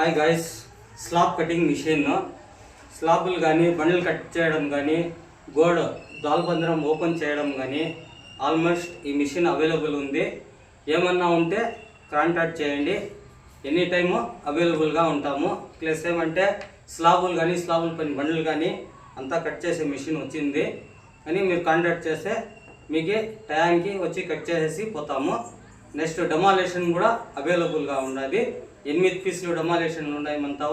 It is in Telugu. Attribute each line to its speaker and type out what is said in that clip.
Speaker 1: Hi guys, slab cutting machine. స్లాబులు కానీ బండ్లు కట్ చేయడం కానీ గోడ ద్వాల్బంధనం ఓపెన్ చేయడం కానీ ఆల్మోస్ట్ ఈ మిషన్ అవైలబుల్ ఉంది. ఏమన్నా ఉంటే కాంటాక్ట్ చేయండి, ఎనీ టైము అవైలబుల్గా ఉంటాము. ప్లస్ ఏమంటే స్లాబులు కానీ స్లాబుల పైన బండ్లు కానీ అంతా కట్ చేసే మిషన్ వచ్చింది అని మీరు కాంటాక్ట్ చేస్తే మీకు టైంకి వచ్చి కట్ చేసేసి పోతాము. నెక్స్ట్ డెమాలేషన్ కూడా అవైలబుల్గా ఉన్నది. 8 పీసులు డెమాలేషన్ ఉన్నాయి మనతో.